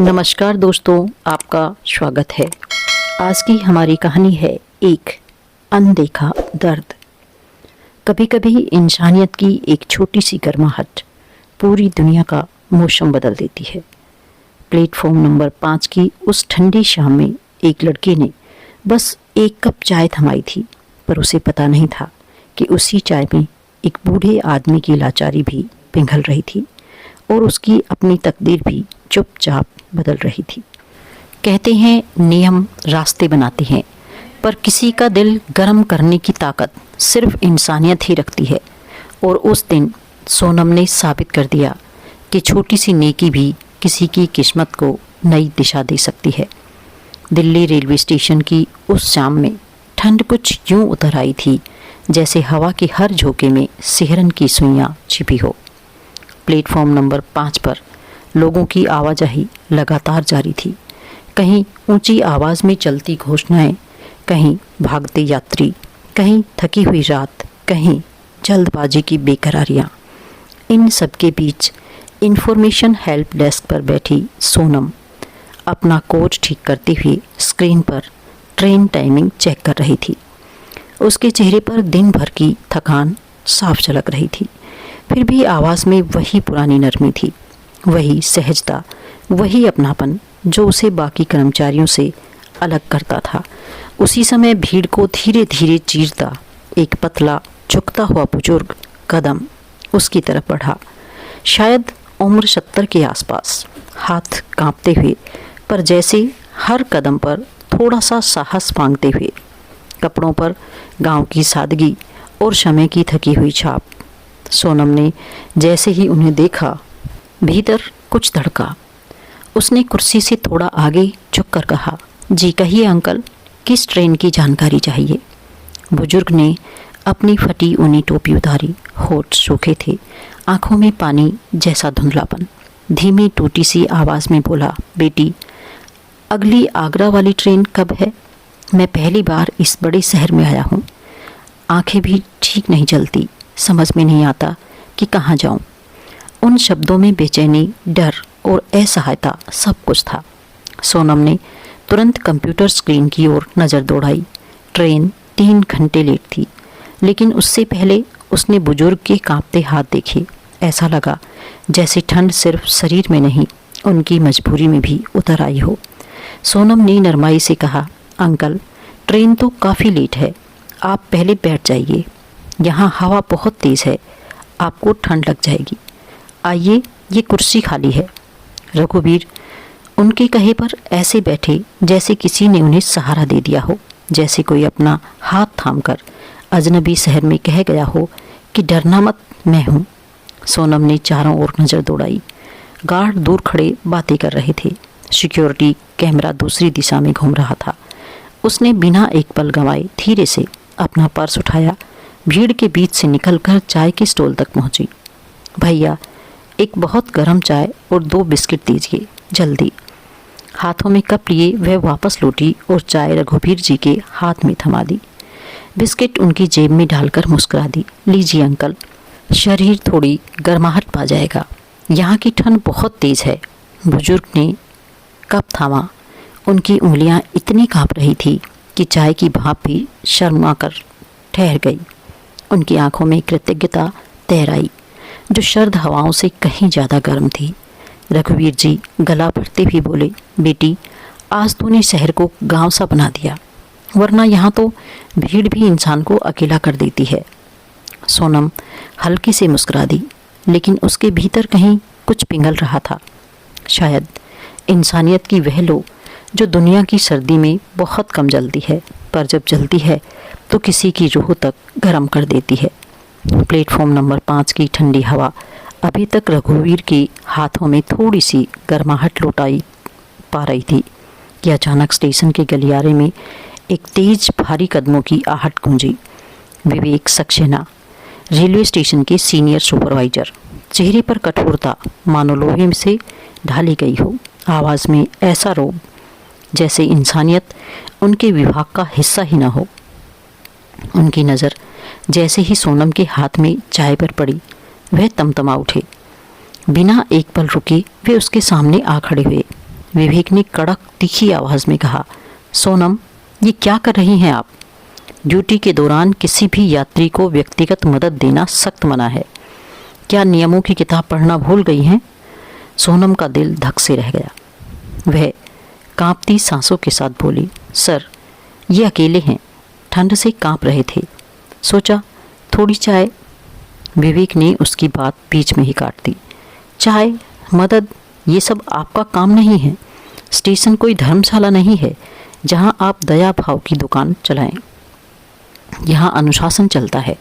नमस्कार दोस्तों, आपका स्वागत है। आज की हमारी कहानी है एक अनदेखा दर्द। कभी कभी इंसानियत की एक छोटी सी गर्माहट पूरी दुनिया का मौसम बदल देती है। प्लेटफॉर्म नंबर 5 की उस ठंडी शाम में एक लड़के ने बस एक कप चाय थमाई थी, पर उसे पता नहीं था कि उसी चाय में एक बूढ़े आदमी की लाचारी भी पिघल रही थी और उसकी अपनी तकदीर भी चुपचाप बदल रही थी। कहते हैं नियम रास्ते बनाते हैं, पर किसी का दिल गर्म करने की ताकत सिर्फ इंसानियत ही रखती है। और उस दिन सोनम ने साबित कर दिया कि छोटी सी नेकी भी किसी की किस्मत को नई दिशा दे सकती है। दिल्ली रेलवे स्टेशन की उस शाम में ठंड कुछ यूं उतर आई थी जैसे हवा के हर झोंके में सिहरन की सुइयां छिपी हो। प्लेटफॉर्म नंबर 5 पर लोगों की आवाजाही लगातार जारी थी। कहीं ऊंची आवाज़ में चलती घोषणाएं, कहीं भागते यात्री, कहीं थकी हुई रात, कहीं जल्दबाजी की बेकरारियां। इन सब के बीच इंफॉर्मेशन हेल्प डेस्क पर बैठी सोनम अपना कोच ठीक करते हुए स्क्रीन पर ट्रेन टाइमिंग चेक कर रही थी। उसके चेहरे पर दिन भर की थकान साफ झलक रही थी, फिर भी आवाज़ में वही पुरानी नरमी थी, वही सहजता, वही अपनापन जो उसे बाकी कर्मचारियों से अलग करता था। उसी समय भीड़ को धीरे धीरे चीरता एक पतला झुकता हुआ बुजुर्ग कदम उसकी तरफ बढ़ा। शायद उम्र 70 के आसपास, हाथ कांपते हुए, पर जैसे हर कदम पर थोड़ा सा साहस मांगते हुए। कपड़ों पर गांव की सादगी और समय की थकी हुई छाप। सोनम ने जैसे ही उन्हें देखा, भीतर कुछ धड़का। उसने कुर्सी से थोड़ा आगे झुककर कहा, जी कहिए अंकल, किस ट्रेन की जानकारी चाहिए? बुजुर्ग ने अपनी फटी ऊनी टोपी उतारी, होठ सूखे थे, आंखों में पानी जैसा धुंधलापन। धीमी टूटी सी आवाज़ में बोला, बेटी, अगली आगरा वाली ट्रेन कब है? मैं पहली बार इस बड़े शहर में आया हूँ। आंखें भी ठीक नहीं चलती, समझ में नहीं आता कि कहाँ जाऊँ। उन शब्दों में बेचैनी, डर और असहायता सब कुछ था। सोनम ने तुरंत कंप्यूटर स्क्रीन की ओर नज़र दौड़ाई। ट्रेन 3 घंटे लेट थी, लेकिन उससे पहले उसने बुजुर्ग के कांपते हाथ देखे। ऐसा लगा जैसे ठंड सिर्फ शरीर में नहीं, उनकी मजबूरी में भी उतर आई हो। सोनम ने नरमाई से कहा, अंकल, ट्रेन तो काफ़ी लेट है, आप पहले बैठ जाइए। यहाँ हवा बहुत तेज़ है, आपको ठंड लग जाएगी। आइए, ये कुर्सी खाली है। रघुवीर उनके कहे पर ऐसे बैठे जैसे किसी ने उन्हें सहारा दे दिया हो, जैसे कोई अपना हाथ थामकर अजनबी शहर में कह गया हो कि डरना मत, मैं हूँ। सोनम ने चारों ओर नज़र दौड़ाई। गार्ड दूर खड़े बातें कर रहे थे। सिक्योरिटी कैमरा दूसरी दिशा में घूम रहा था। उसने बिना एक पल गंवाए धीरे से अपना पर्स उठाया, भीड़ के बीच से निकलकर चाय के स्टॉल तक पहुंची। भैया, एक बहुत गर्म चाय और 2 बिस्किट दीजिए, जल्दी। हाथों में कप लिए वह वापस लौटी और चाय रघुवीर जी के हाथ में थमा दी। बिस्किट उनकी जेब में डालकर मुस्कुरा दी, लीजिए अंकल, शरीर थोड़ी गर्माहट पा जाएगा, यहाँ की ठंड बहुत तेज़ है। बुजुर्ग ने कप थामा। उनकी उंगलियाँ इतनी काँप रही थी कि चाय की भाप भी शर्मा कर ठहर गई। उनकी आंखों में कृतज्ञता तैर आई, जो सर्द हवाओं से कहीं ज़्यादा गर्म थी। रघुवीर जी गला भरते हुए बोले, बेटी, आज तूने शहर को गांव सा बना दिया, वरना यहाँ तो भीड़ भी इंसान को अकेला कर देती है। सोनम हल्की से मुस्कुरा दी, लेकिन उसके भीतर कहीं कुछ पिघल रहा था। शायद इंसानियत की वह लो जो दुनिया की सर्दी में बहुत कम जलती है, पर जब जलती है तो किसी की रूह तक गर्म कर देती है। प्लेटफॉर्म नंबर 5 की ठंडी हवा अभी तक रघुवीर के हाथों में थोड़ी सी गर्माहट लौटाई पा रही थी कि अचानक स्टेशन के गलियारे में एक तेज भारी कदमों की आहट गूंजी। विवेक सक्सेना, रेलवे स्टेशन के सीनियर सुपरवाइजर, चेहरे पर कठोरता मानो लोहे से ढाली गई हो। आवाज़ में ऐसा रोब जैसे इंसानियत उनके विभाग का हिस्सा ही न हो। उनकी नज़र जैसे ही सोनम के हाथ में चाय पर पड़ी, वह तमतमा उठे। बिना एक पल रुके वे उसके सामने आ खड़े हुए। विवेक ने कड़क तीखी आवाज में कहा, सोनम, ये क्या कर रही हैं आप? ड्यूटी के दौरान किसी भी यात्री को व्यक्तिगत मदद देना सख्त मना है। क्या नियमों की किताब पढ़ना भूल गई हैं? सोनम का दिल धक से रह गया। वह कांपती सांसों के साथ बोली, सर, ये अकेले हैं, ठंड से कांप रहे थे, सोचा थोड़ी चाय। विवेक ने उसकी बात बीच में ही काट दी। चाय, मदद, ये सब आपका काम नहीं है। स्टेशन कोई धर्मशाला नहीं है जहां आप दया भाव की दुकान चलाएं। यहाँ अनुशासन चलता है,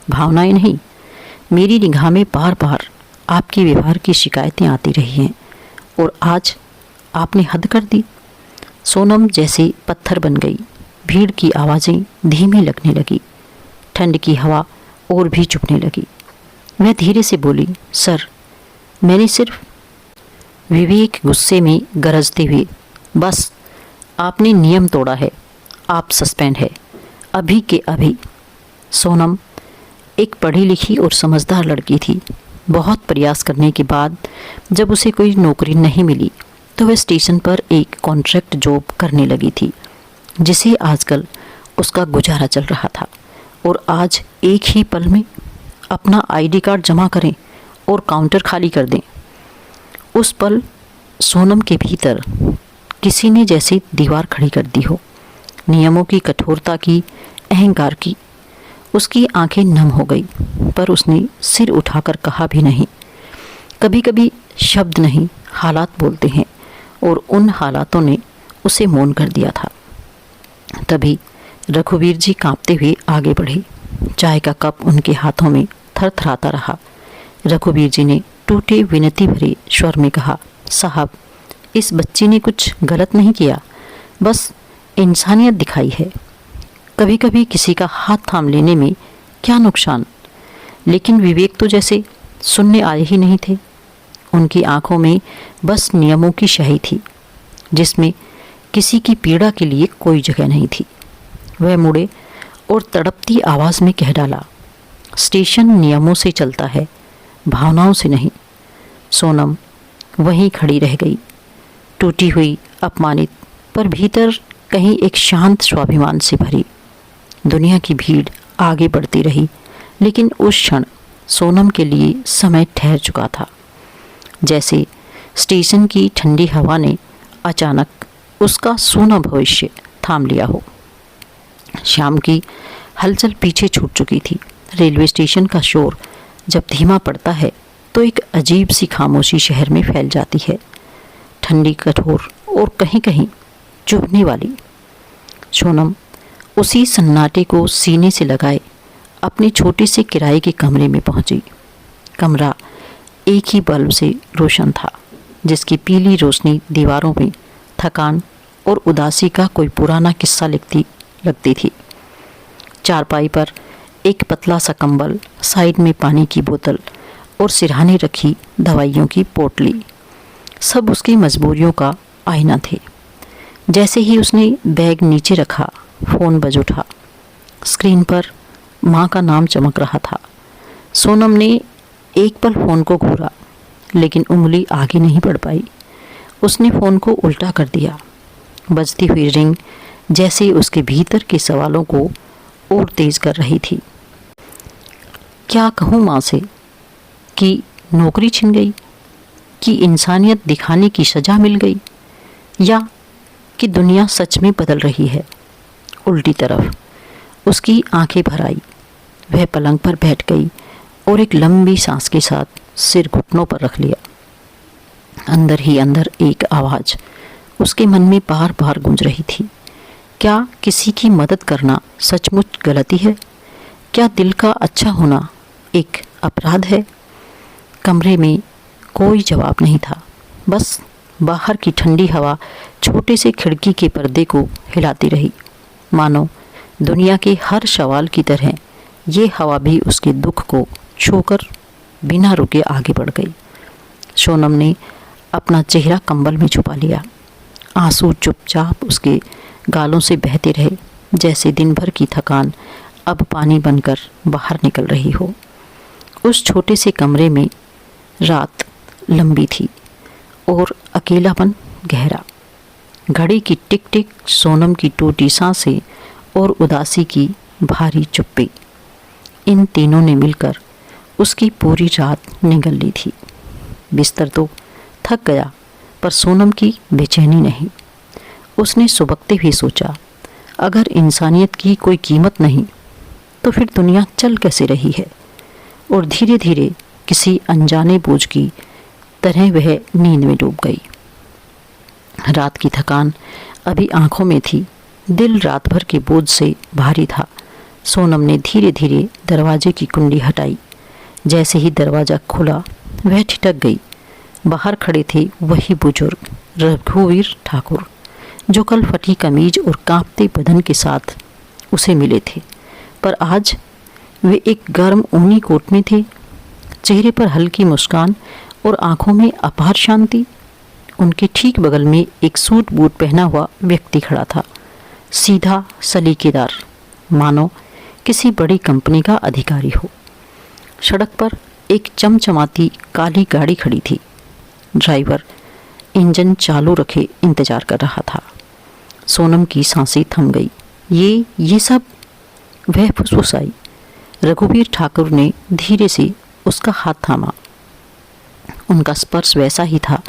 भावनाएं नहीं। मेरी निगाह में बार बार आपके व्यवहार की शिकायतें आती रही हैं और आज आपने हद कर दी। सोनम जैसे पत्थर बन गई। भीड़ की आवाज़ें धीमी लगने लगी। ठंड की हवा और भी चुभने लगी। वह धीरे से बोली, सर, मैंने सिर्फ। विवेक गुस्से में गरजते हुए, बस, आपने नियम तोड़ा है, आप सस्पेंड है, अभी के अभी। सोनम एक पढ़ी लिखी और समझदार लड़की थी। बहुत प्रयास करने के बाद जब उसे कोई नौकरी नहीं मिली तो वह स्टेशन पर एक कॉन्ट्रैक्ट जॉब करने लगी थी, जिसे आजकल उसका गुजारा चल रहा था। और आज एक ही पल में अपना आईडी कार्ड जमा करें और काउंटर खाली कर दें। उस पल सोनम के भीतर किसी ने जैसे दीवार खड़ी कर दी हो। नियमों की कठोरता की, अहंकार की। उसकी आंखें नम हो गई, पर उसने सिर उठाकर कहा भी नहीं। कभी कभी शब्द नहीं, हालात बोलते हैं, और उन हालातों ने उसे मौन कर दिया था। तभी रघुवीर जी कांपते हुए आगे बढ़े। चाय का कप उनके हाथों में थरथराता रहा। रघुवीर जी ने टूटे विनती भरे स्वर में कहा, साहब, इस बच्ची ने कुछ गलत नहीं किया, बस इंसानियत दिखाई है। कभी कभी किसी का हाथ थाम लेने में क्या नुकसान। लेकिन विवेक तो जैसे सुनने आए ही नहीं थे। उनकी आंखों में बस नियमों की स्याही थी, जिसमें किसी की पीड़ा के लिए कोई जगह नहीं थी। वह मुड़े और तड़पती आवाज़ में कह डाला, स्टेशन नियमों से चलता है, भावनाओं से नहीं। सोनम वहीं खड़ी रह गई, टूटी हुई, अपमानित, पर भीतर कहीं एक शांत स्वाभिमान से भरी। दुनिया की भीड़ आगे बढ़ती रही, लेकिन उस क्षण सोनम के लिए समय ठहर चुका था। जैसे स्टेशन की ठंडी हवा ने अचानक उसका सूना भविष्य थाम लिया हो। शाम की हलचल पीछे छूट चुकी थी। रेलवे स्टेशन का शोर जब धीमा पड़ता है तो एक अजीब सी खामोशी शहर में फैल जाती है, ठंडी, कठोर और कहीं कहीं चुभने वाली। सोनम उसी सन्नाटे को सीने से लगाए अपने छोटे से किराए के कमरे में पहुंची। कमरा एक ही बल्ब से रोशन था, जिसकी पीली रोशनी दीवारों में थकान और उदासी का कोई पुराना किस्सा लगती थी। चारपाई पर एक पतला सा कंबल, साइड में पानी की बोतल और सिरहाने रखी दवाइयों की पोटली, सब उसकी मजबूरियों का आईना थे। जैसे ही उसने बैग नीचे रखा, फ़ोन बज उठा। स्क्रीन पर माँ का नाम चमक रहा था। सोनम ने एक पल फ़ोन को घूरा, लेकिन उंगली आगे नहीं बढ़ पाई। उसने फ़ोन को उल्टा कर दिया। बजती हुई रिंग जैसे उसके भीतर के सवालों को और तेज कर रही थी। क्या कहूँ माँ से कि नौकरी छिन गई, कि इंसानियत दिखाने की सज़ा मिल गई, या कि दुनिया सच में बदल रही है। उल्टी तरफ उसकी आंखें भर आई। वह पलंग पर बैठ गई और एक लंबी सांस के साथ सिर घुटनों पर रख लिया। अंदर ही अंदर एक आवाज़ उसके मन में बार बार गूंज रही थी, क्या किसी की मदद करना सचमुच गलती है? क्या दिल का अच्छा होना एक अपराध है? कमरे में कोई जवाब नहीं था। बस बाहर की ठंडी हवा छोटे से खिड़की के पर्दे को हिलाती रही, मानो दुनिया के हर सवाल की तरह ये हवा भी उसके दुख को छूकर बिना रुके आगे बढ़ गई। सोनम ने अपना चेहरा कंबल में छुपा लिया। आंसू चुपचाप उसके गालों से बहते रहे, जैसे दिन भर की थकान अब पानी बनकर बाहर निकल रही हो। उस छोटे से कमरे में रात लंबी थी और अकेलापन गहरा। घड़ी की टिक टिक, सोनम की टूटी सांसें और उदासी की भारी चुप्पी, इन तीनों ने मिलकर उसकी पूरी रात निगल ली थी। बिस्तर तो थक गया, पर सोनम की बेचैनी नहीं। उसने सुबकते हुए सोचा, अगर इंसानियत की कोई कीमत नहीं तो फिर दुनिया चल कैसे रही है। और धीरे धीरे किसी अनजाने बोझ की तरह वह नींद में डूब गई। रात की थकान अभी आंखों में थी, दिल रात भर के बोझ से भारी था। सोनम ने धीरे धीरे दरवाजे की कुंडी हटाई। जैसे ही दरवाज़ा खुला वह ठिठक गई। बाहर खड़े थे वही बुजुर्ग रघुवीर ठाकुर, जो कल फटी कमीज और कांपते बदन के साथ उसे मिले थे, पर आज वे एक गर्म ऊनी कोट में थे। चेहरे पर हल्की मुस्कान और आंखों में अपार शांति। उनके ठीक बगल में एक सूट बूट पहना हुआ व्यक्ति खड़ा था, सीधा सलीकेदार, मानो किसी बड़ी कंपनी का अधिकारी हो। सड़क पर एक चमचमाती काली गाड़ी खड़ी थी। ड्राइवर इंजन चालू रखे इंतजार कर रहा था। सोनम की सांसें थम गई। ये सब, वह फुसफुसाई। रघुवीर ठाकुर ने धीरे से उसका हाथ थामा। उनका स्पर्श वैसा ही था,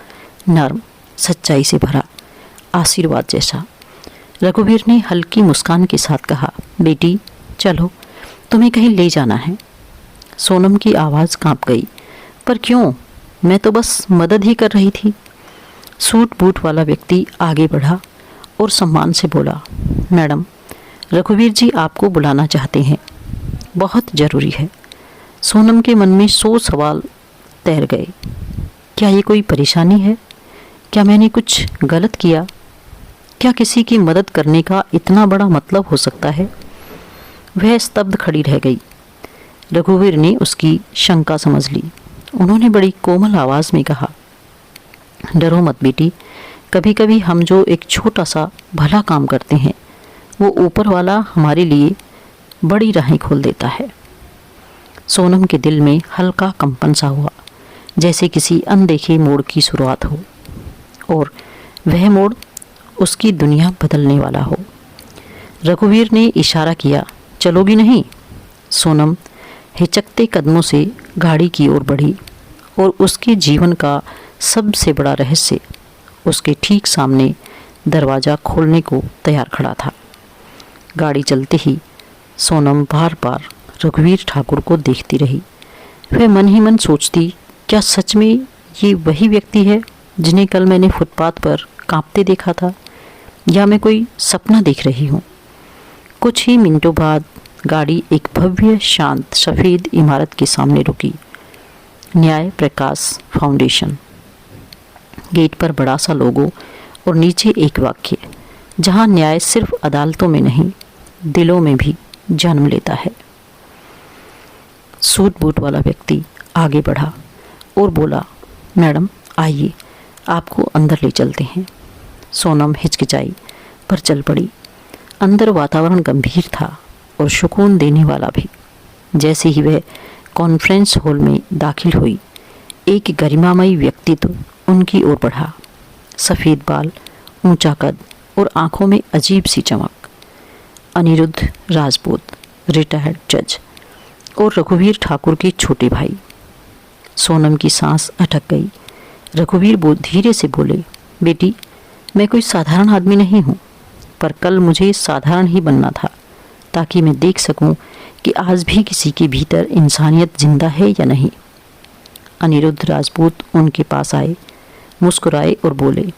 नर्म, सच्चाई से भरा, आशीर्वाद जैसा। रघुवीर ने हल्की मुस्कान के साथ कहा, बेटी चलो, तुम्हें कहीं ले जाना है। सोनम की आवाज़ कांप गई। पर क्यों? मैं तो बस मदद ही कर रही थी। सूट बूट वाला व्यक्ति आगे बढ़ा और सम्मान से बोला, मैडम, रघुवीर जी आपको बुलाना चाहते हैं, बहुत ज़रूरी है। सोनम के मन में 100 सवाल तैर गए। क्या ये कोई परेशानी है? क्या मैंने कुछ गलत किया? क्या किसी की मदद करने का इतना बड़ा मतलब हो सकता है? वह स्तब्ध खड़ी रह गई। रघुवीर ने उसकी शंका समझ ली। उन्होंने बड़ी कोमल आवाज़ में कहा, डरो मत बेटी, कभी कभी हम जो एक छोटा सा भला काम करते हैं वो ऊपर वाला हमारे लिए बड़ी राहें खोल देता है। सोनम के दिल में हल्का कंपन सा हुआ, जैसे किसी अनदेखे मोड़ की शुरुआत हो, और वह मोड़ उसकी दुनिया बदलने वाला हो। रघुवीर ने इशारा किया, चलोगी नहीं? सोनम हिचकते कदमों से गाड़ी की ओर बढ़ी और उसके जीवन का सबसे बड़ा रहस्य उसके ठीक सामने दरवाज़ा खोलने को तैयार खड़ा था। गाड़ी चलते ही सोनम बार बार रघुवीर ठाकुर को देखती रही। वह मन ही मन सोचती, क्या सच में ये वही व्यक्ति है जिन्हें कल मैंने फुटपाथ पर कांपते देखा था, या मैं कोई सपना देख रही हूँ। कुछ ही मिनटों बाद गाड़ी एक भव्य शांत सफ़ेद इमारत के सामने रुकी। न्याय प्रकाश फाउंडेशन। गेट पर बड़ा सा लोगो और नीचे एक वाक्य, जहाँ न्याय सिर्फ अदालतों में नहीं, दिलों में भी जन्म लेता है। सूट बूट वाला व्यक्ति आगे बढ़ा और बोला, मैडम आइए, आपको अंदर ले चलते हैं। सोनम हिचकिचाई पर चल पड़ी। अंदर वातावरण गंभीर था और सुकून देने वाला भी। जैसे ही वह कॉन्फ्रेंस हॉल में दाखिल हुई, एक गरिमामयी व्यक्तित्व उनकी ओर बढ़ा। सफ़ेद बाल, ऊंचा कद और आंखों में अजीब सी चमक। अनिरुद्ध राजपूत, रिटायर्ड जज और रघुवीर ठाकुर के छोटे भाई। सोनम की सांस अटक गई। रघुवीर धीरे से बोले, बेटी मैं कोई साधारण आदमी नहीं हूँ, पर कल मुझे साधारण ही बनना था, ताकि मैं देख सकूं कि आज भी किसी के भीतर इंसानियत जिंदा है या नहीं। अनिरुद्ध राजपूत उनके पास आए, मुस्कुराए और बोले,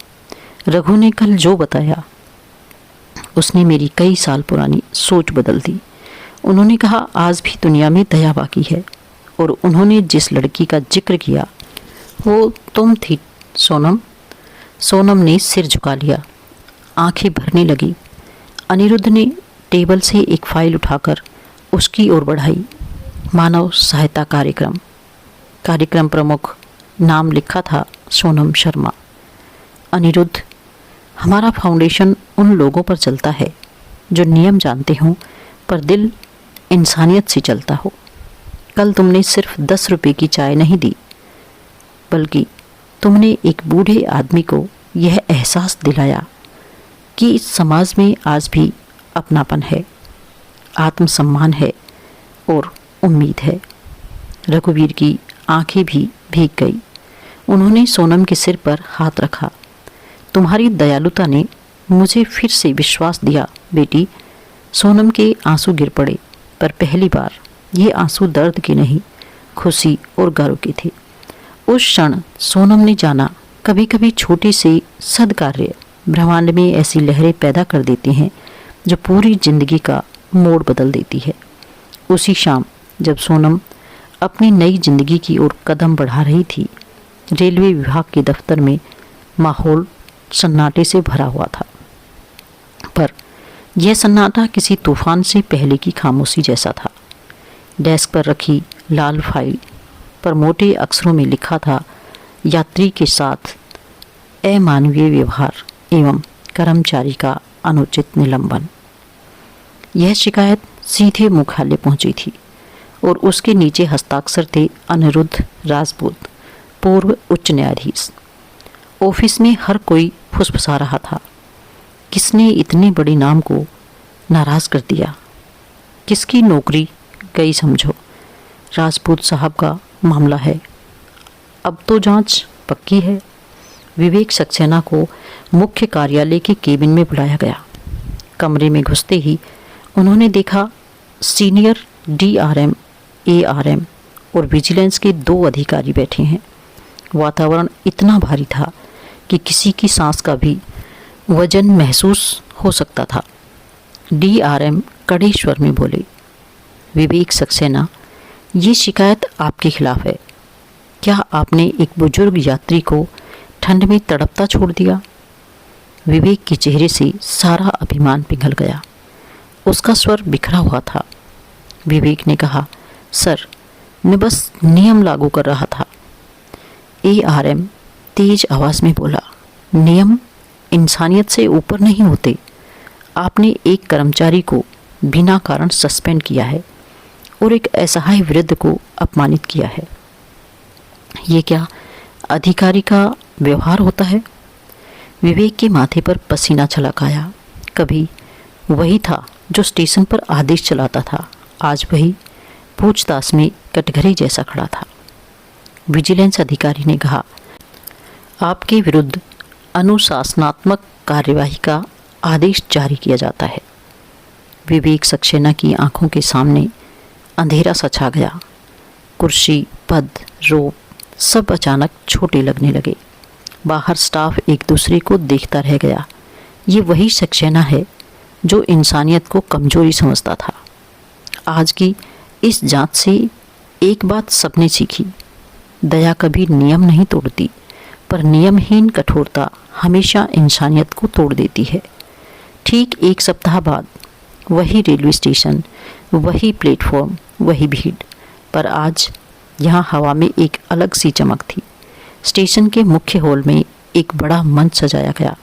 रघु ने कल जो बताया उसने मेरी कई साल पुरानी सोच बदल दी। उन्होंने कहा आज भी दुनिया में दया बाकी है, और उन्होंने जिस लड़की का जिक्र किया वो तुम थी सोनम। सोनम ने सिर झुका लिया, आंखें भरने लगी। अनिरुद्ध ने टेबल से एक फाइल उठाकर उसकी ओर बढ़ाई। मानव सहायता कार्यक्रम। कार्यक्रम प्रमुख नाम लिखा था सोनम शर्मा। अनिरुद्ध, हमारा फाउंडेशन उन लोगों पर चलता है जो नियम जानते हों पर दिल इंसानियत से चलता हो। कल तुमने सिर्फ 10 रुपए की चाय नहीं दी, बल्कि तुमने एक बूढ़े आदमी को यह एहसास दिलाया कि इस समाज में आज भी अपनापन है, आत्मसम्मान है और उम्मीद है। रघुवीर की आंखें भी भीग गई। उन्होंने सोनम के सिर पर हाथ रखा। तुम्हारी दयालुता ने मुझे फिर से विश्वास दिया बेटी। सोनम के आंसू गिर पड़े, पर पहली बार ये आंसू दर्द के नहीं, खुशी और गर्व के थे। उस क्षण सोनम ने जाना, कभी कभी छोटे से सद्कार्य ब्रह्मांड में ऐसी लहरें पैदा कर देते हैं जो पूरी जिंदगी का मोड़ बदल देती है। उसी शाम जब सोनम अपनी नई जिंदगी की ओर कदम बढ़ा रही थी, रेलवे विभाग के दफ्तर में माहौल सन्नाटे से भरा हुआ था। पर यह सन्नाटा किसी तूफान से पहले की खामोशी जैसा था। डेस्क पर रखी लाल फाइल पर मोटे अक्षरों में लिखा था, यात्री के साथ अमानवीय व्यवहार एवं कर्मचारी का अनुचित निलंबन। यह शिकायत सीधे मुख्यालय पहुंची थी और उसके नीचे हस्ताक्षर थे अनिरुद्ध राजपूत, पूर्व उच्च न्यायाधीश। ऑफिस में हर कोई फुसफुसा रहा था, किसने इतने बड़े नाम को नाराज कर दिया, किसकी नौकरी गई समझो। राजपूत साहब का मामला है, अब तो जांच पक्की है। विवेक सक्सेना को मुख्य कार्यालय के केबिन में बुलाया गया। कमरे में घुसते ही उन्होंने देखा सीनियर DRM, ARM और विजिलेंस के 2 अधिकारी बैठे हैं। वातावरण इतना भारी था कि किसी की सांस का भी वजन महसूस हो सकता था। DRM कड़े स्वर में बोले, विवेक सक्सेना, ये शिकायत आपके खिलाफ है। क्या आपने एक बुजुर्ग यात्री को ठंड में तड़पता छोड़ दिया? विवेक के चेहरे से सारा अभिमान पिघल गया। उसका स्वर बिखरा हुआ था। विवेक ने कहा, सर, मैं बस नियम लागू कर रहा था। ARM तेज आवाज में बोला, नियम इंसानियत से ऊपर नहीं होते। आपने एक कर्मचारी को बिना कारण सस्पेंड किया है और एक असहाय वृद्ध को अपमानित किया है। ये क्या अधिकारी का व्यवहार होता है? विवेक के माथे पर पसीना छलक आया। कभी वही था जो स्टेशन पर आदेश चलाता था, आज वही पूछताछ में कटघरे जैसा खड़ा था। विजिलेंस अधिकारी ने कहा, आपके विरुद्ध अनुशासनात्मक कार्यवाही का आदेश जारी किया जाता है। विवेक सक्सेना की आंखों के सामने अंधेरा सा छा गया। कुर्सी, पद, रोब सब अचानक छोटे लगने लगे। बाहर स्टाफ एक दूसरे को देखता रह गया। ये वही सक्सेना है जो इंसानियत को कमजोरी समझता था। आज की इस जांच से एक बात सबने सीखी, दया कभी नियम नहीं तोड़ती, पर नियमहीन कठोरता हमेशा इंसानियत को तोड़ देती है। ठीक 1 सप्ताह बाद वही रेलवे स्टेशन, वही प्लेटफॉर्म, वही भीड़, पर आज यहाँ हवा में एक अलग सी चमक थी। स्टेशन के मुख्य हॉल में एक बड़ा मंच सजाया गया।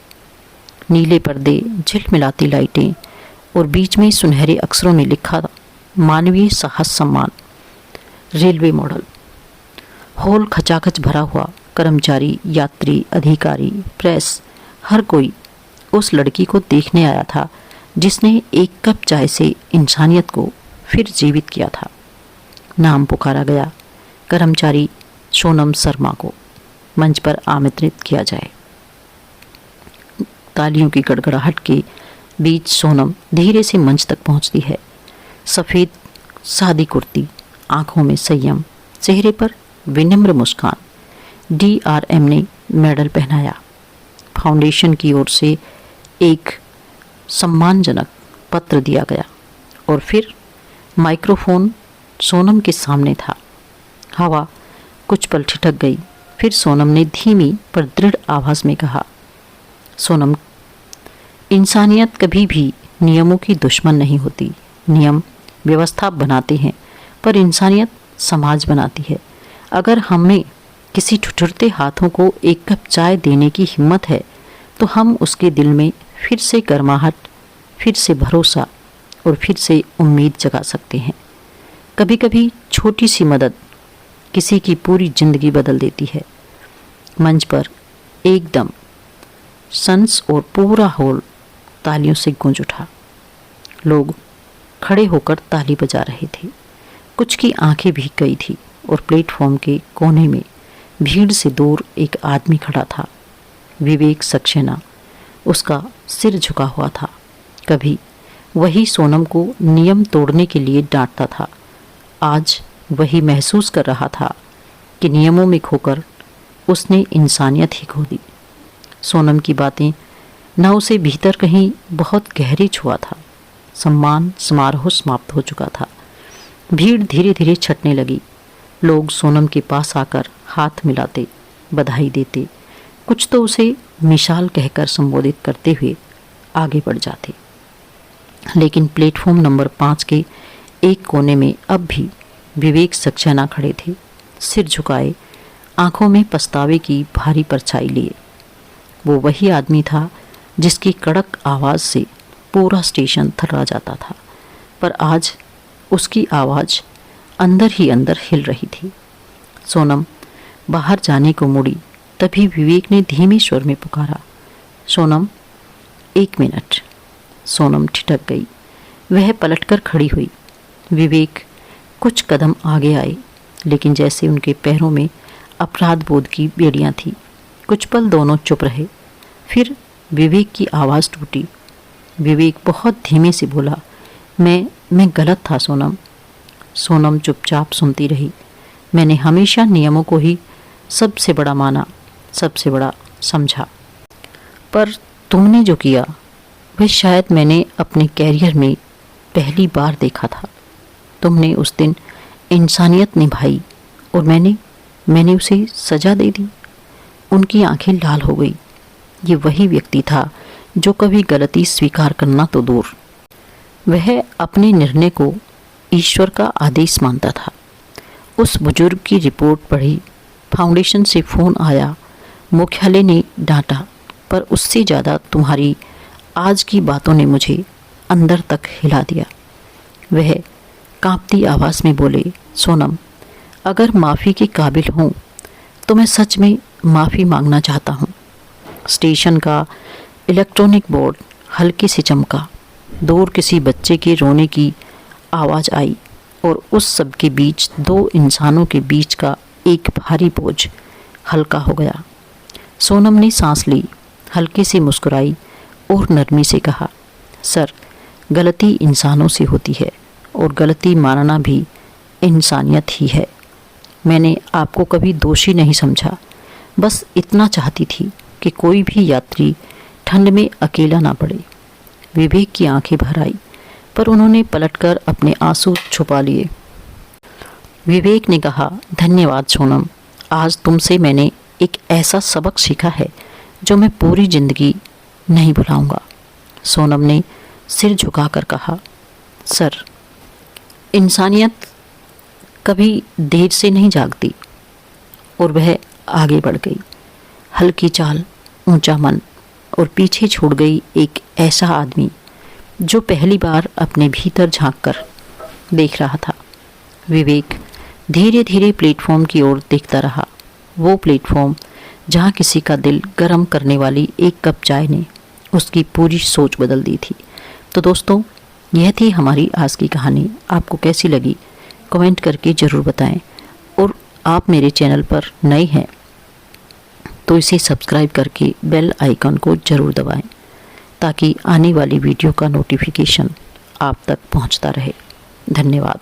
नीले पर्दे, झिलमिलाती लाइटें और बीच में सुनहरे अक्षरों में लिखा था, मानवीय साहस सम्मान, रेलवे मॉडल। हॉल खचाखच भरा हुआ। कर्मचारी, यात्री, अधिकारी, प्रेस, हर कोई उस लड़की को देखने आया था जिसने एक कप चाय से इंसानियत को फिर जीवित किया था। नाम पुकारा गया, कर्मचारी सोनम शर्मा को मंच पर आमंत्रित किया जाए। तालियों की गड़गड़ाहट के बीच सोनम धीरे से मंच तक पहुंचती है। सफ़ेद सादी कुर्ती, आंखों में संयम, चेहरे पर विनम्र मुस्कान। DRM ने मेडल पहनाया। फाउंडेशन की ओर से एक सम्मानजनक पत्र दिया गया और फिर माइक्रोफोन सोनम के सामने था। हवा कुछ पल ठिठक गई। फिर सोनम ने धीमी पर दृढ़ आवाज में कहा, सोनम, इंसानियत कभी भी नियमों की दुश्मन नहीं होती। नियम व्यवस्था बनाते हैं, पर इंसानियत समाज बनाती है। अगर हमें किसी ठुठुरते हाथों को एक कप चाय देने की हिम्मत है, तो हम उसके दिल में फिर से गर्माहट, फिर से भरोसा और फिर से उम्मीद जगा सकते हैं। कभी कभी छोटी सी मदद किसी की पूरी जिंदगी बदल देती है। मंच पर एकदम सन्स और पूरा हॉल तालियों से गूंज उठा। लोग खड़े होकर ताली बजा रहे थे। कुछ की आंखें भीग गई थी और प्लेटफॉर्म के कोने में भीड़ से दूर एक आदमी खड़ा था, विवेक सक्सेना। उसका सिर झुका हुआ था। कभी वही सोनम को नियम तोड़ने के लिए डांटता था, आज वही महसूस कर रहा था कि नियमों में खोकर उसने इंसानियत ही खो दी। सोनम की बातें न उसे भीतर कहीं बहुत गहरी छुआ था। सम्मान समारोह समाप्त हो चुका था। भीड़ धीरे धीरे छटने लगी। लोग सोनम के पास आकर हाथ मिलाते, बधाई देते, कुछ तो उसे मिसाल कहकर संबोधित करते हुए आगे बढ़ जाते। लेकिन प्लेटफॉर्म नंबर 5 के एक कोने में अब भी विवेक सक्सेना खड़े थे, सिर झुकाए, आंखों में पछतावे की भारी परछाई लिए। वो वही आदमी था जिसकी कड़क आवाज़ से पूरा स्टेशन थर्रा जाता था, पर आज उसकी आवाज़ अंदर ही अंदर हिल रही थी। सोनम बाहर जाने को मुड़ी, तभी विवेक ने धीमे स्वर में पुकारा, सोनम 1 मिनट। सोनम ठिठक गई। वह पलटकर खड़ी हुई। विवेक कुछ कदम आगे आए, लेकिन जैसे उनके पैरों में अपराध बोध की बेड़ियां थीं। कुछ पल दोनों चुप रहे। फिर विवेक की आवाज़ टूटी। विवेक बहुत धीमे से बोला, मैं गलत था सोनम। सोनम चुपचाप सुनती रही। मैंने हमेशा नियमों को ही सबसे बड़ा माना, सबसे बड़ा समझा, पर तुमने जो किया वह शायद मैंने अपने कैरियर में पहली बार देखा था। तुमने उस दिन इंसानियत निभाई और मैंने उसे सजा दे दी। उनकी आंखें लाल हो गई। ये वही व्यक्ति था जो कभी गलती स्वीकार करना तो दूर, वह अपने निर्णय को ईश्वर का आदेश मानता था। उस बुजुर्ग की रिपोर्ट पढ़ी, फाउंडेशन से फ़ोन आया, मुख्यालय ने डांटा, पर उससे ज़्यादा तुम्हारी आज की बातों ने मुझे अंदर तक हिला दिया। वह कांपती आवाज़ में बोले, सोनम, अगर माफ़ी के काबिल हूँ तो मैं सच में माफ़ी मांगना चाहता हूँ। स्टेशन का इलेक्ट्रॉनिक बोर्ड हल्के से चमका। दूर किसी बच्चे के रोने की आवाज़ आई और उस सब के बीच 2 इंसानों के बीच का एक भारी बोझ हल्का हो गया। सोनम ने सांस ली, हल्के से मुस्कुराई और नरमी से कहा, सर, गलती इंसानों से होती है और गलती मानना भी इंसानियत ही है। मैंने आपको कभी दोषी नहीं समझा, बस इतना चाहती थी कि कोई भी यात्री ठंड में अकेला ना पड़े। विवेक की आंखें भर आई, पर उन्होंने पलटकर अपने आंसू छुपा लिए। विवेक ने कहा, धन्यवाद सोनम, आज तुमसे मैंने एक ऐसा सबक सीखा है जो मैं पूरी ज़िंदगी नहीं भुलाऊंगा। सोनम ने सिर झुकाकर कहा, सर, इंसानियत कभी देर से नहीं जागती। और वह आगे बढ़ गई, हल्की चाल, ऊंचा मन, और पीछे छोड़ गई एक ऐसा आदमी जो पहली बार अपने भीतर झांककर देख रहा था। विवेक धीरे धीरे प्लेटफॉर्म की ओर देखता रहा, वो प्लेटफॉर्म जहाँ किसी का दिल गर्म करने वाली एक कप चाय ने उसकी पूरी सोच बदल दी थी। तो दोस्तों, यह थी हमारी आज की कहानी। आपको कैसी लगी कमेंट करके ज़रूर बताएं, और आप मेरे चैनल पर नए हैं तो इसे सब्सक्राइब करके बेल आइकन को ज़रूर दबाएं ताकि आने वाली वीडियो का नोटिफिकेशन आप तक पहुंचता रहे। धन्यवाद।